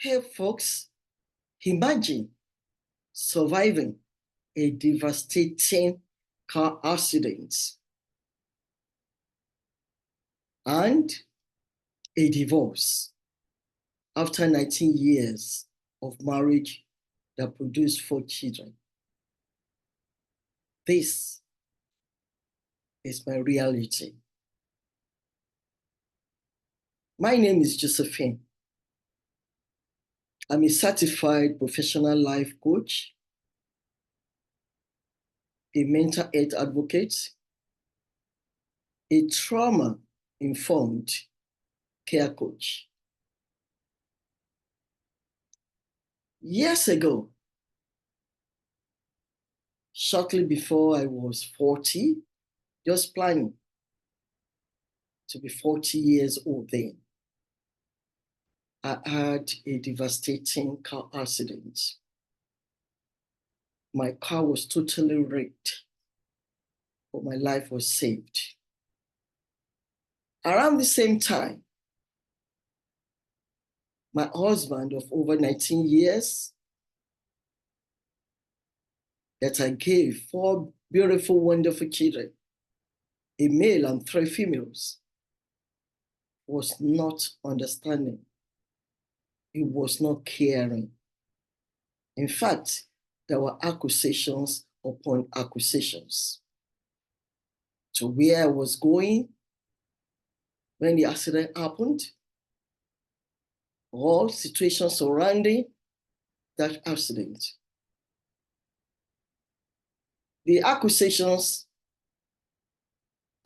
Hey, folks, imagine surviving a devastating car accident and a divorce after 19 years of marriage that produced 4 children. This is my reality. My name is Josephine. I'm a certified professional life coach, a mental health advocate, a trauma-informed care coach. Years ago, shortly before I was 40, just planning to be 40 years old then, I had a devastating car accident. My car was totally wrecked, but my life was saved. Around the same time, my husband of over 19 years, that I gave 4 beautiful, wonderful children, a male and 3 females, was not understanding. He was not caring. In fact, there were accusations upon accusations. To where I was going when the accident happened, all situations surrounding that accident. The accusations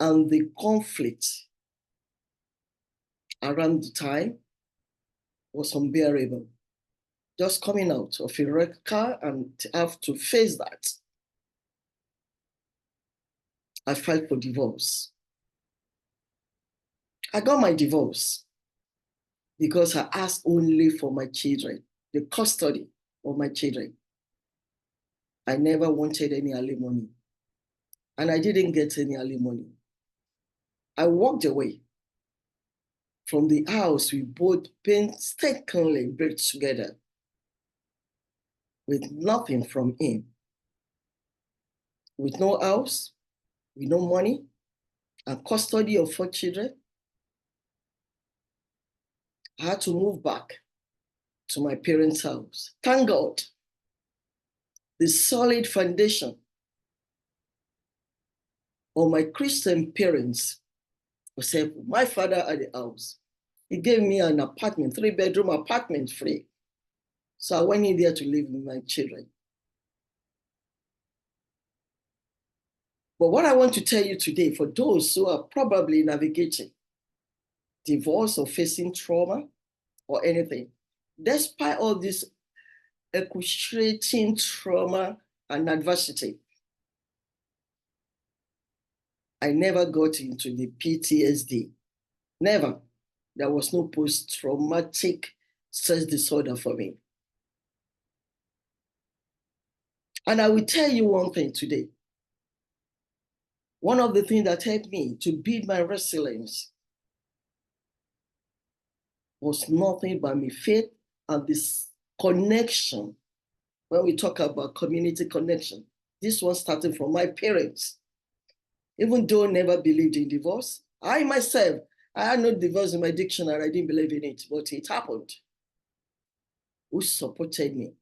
and the conflict around the time was unbearable. Just coming out of a wrecked car and have to face that. I filed for divorce. I got my divorce because I asked only for my children, the custody of my children. I never wanted any alimony, and I didn't get any alimony. I walked away from the house we both painstakingly built together with nothing from him, with no house, with no money, and custody of 4 children. I had to move back to my parents' house. Thank God, the solid foundation of my Christian parents was said, my father at the house. He gave me an apartment, 3-bedroom apartment free. So I went in there to live with my children. But what I want to tell you today, for those who are probably navigating divorce or facing trauma or anything, despite all this excruciating trauma and adversity, I never got into the PTSD. Never. There was no post-traumatic stress disorder for me. And I will tell you one thing today. One of the things that helped me to build my resilience was nothing but my faith and this connection. When we talk about community connection, this one started from my parents. Even though I never believed in divorce, I myself, I had no divorce in my dictionary. I didn't believe in it, but it happened. Who supported me?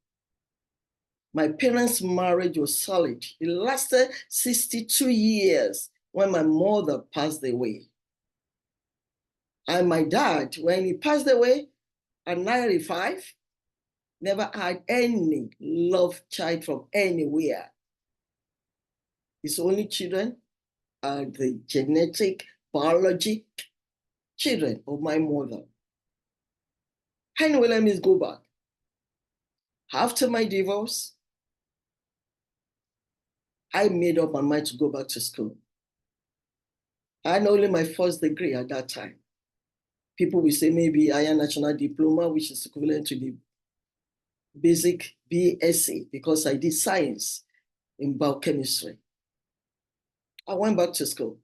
My parents' marriage was solid. It lasted 62 years when my mother passed away. And my dad, when he passed away at 95, never had any love child from anywhere. His only children are the genetic, biologic children of my mother. Anyway, let me go back. After my divorce, I made up my mind to go back to school. I had only my first degree at that time. People will say maybe higher national diploma, which is equivalent to the basic BSc, because I did science in biochemistry. I went back to school.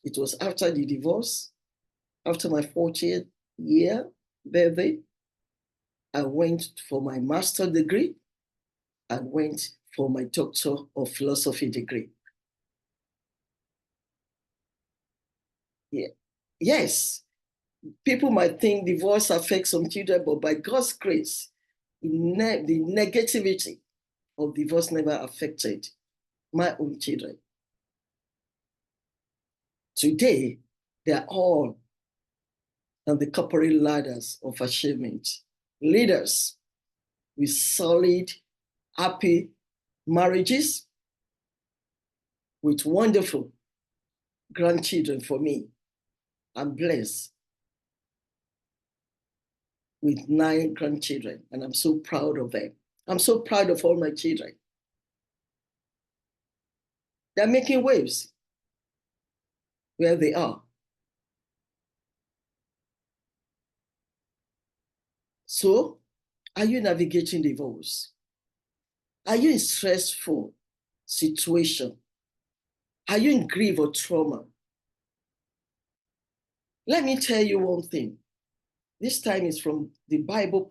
It was after the divorce, after my 40th year birthday. I went for my master's degree. I went for my Doctor of Philosophy degree. Yeah. Yes, people might think divorce affects some children, but by God's grace, the negativity of divorce never affected my own children. Today, they're all on the corporate ladders of achievement. Leaders with solid, happy marriages, with wonderful grandchildren for me. I'm blessed with 9 grandchildren, and I'm so proud of them. I'm so proud of all my children. They're making waves where they are. So, are you navigating divorce? Are you in stressful situation? Are you in grief or trauma? Let me tell you one thing. This time is from the Bible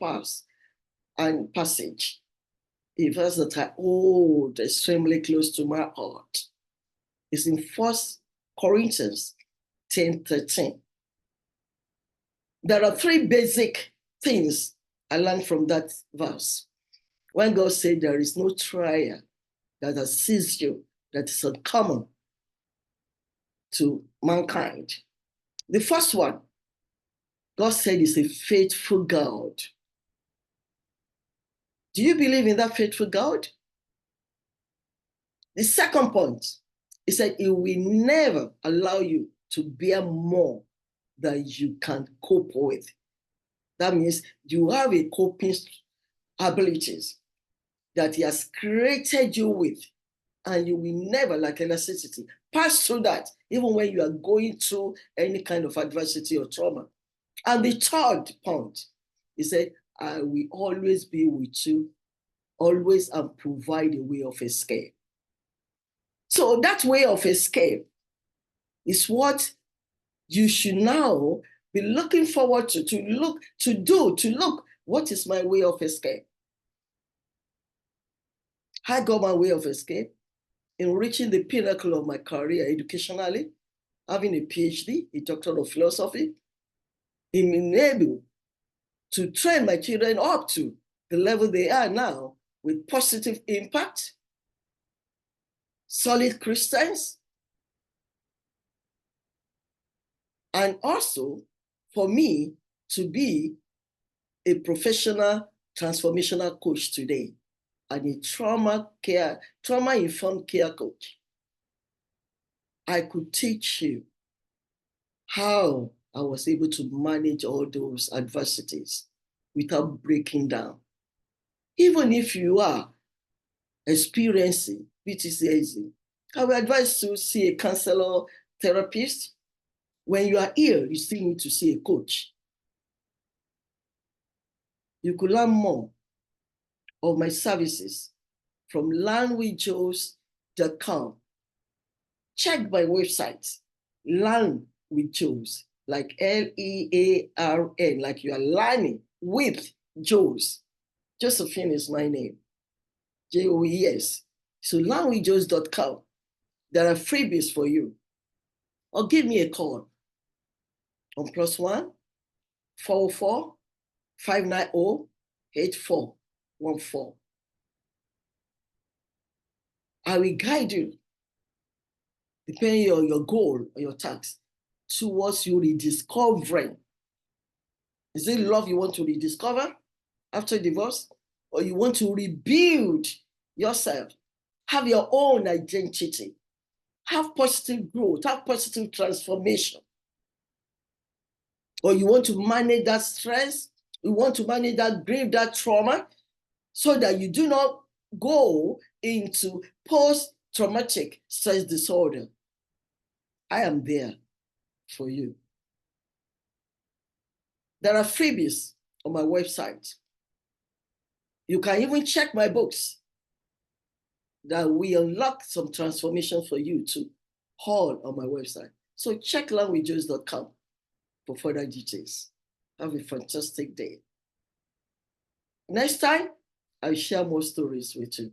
passage, a verse that I hold extremely close to my heart. It's in 1 Corinthians 10:13. There are 3 basic things I learned from that verse. When God said there is no trial that has seized you that is uncommon to mankind. The first one, God said is a faithful God. Do you believe in that faithful God? The second point, he said he will never allow you to bear more than you can cope with. That means you have a coping abilities that he has created you with, and you will never, like elasticity, pass through that, even when you are going through any kind of adversity or trauma. And the third point, he said, I will always be with you, always, and provide a way of escape. So that way of escape is what you should now be looking forward to look, what is my way of escape? I got my way of escape in reaching the pinnacle of my career educationally, having a Ph.D., a Doctor of Philosophy, in being able to train my children up to the level they are now with positive impact, solid Christians, and also for me to be a professional transformational coach today and a trauma-informed care coach. I could teach you how I was able to manage all those adversities without breaking down. Even if you are experiencing PTSD, I will advise you to see a counselor, therapist. When you are ill, you still need to see a coach. You could learn more of my services from learnwithjoes.com. Check my website, Learn with Joes, like Learn, like you are learning with Joes. Josephine is my name, Joes. So learnwithjoes.com. There are freebies for you. Or give me a call on +1 404 590 8414. I will guide you, depending on your goal or your task, towards you rediscovering. Is it love you want to rediscover after divorce? Or you want to rebuild yourself, have your own identity, have positive growth, have positive transformation? Or you want to manage that stress, you want to manage that grief, that trauma, so that you do not go into post-traumatic stress disorder. I am there for you. There are freebies on my website. You can even check my books that will unlock some transformation for you too, all on my website. So check learnwithjoes.com for further details. Have a fantastic day. Next time, I'll share more stories with you.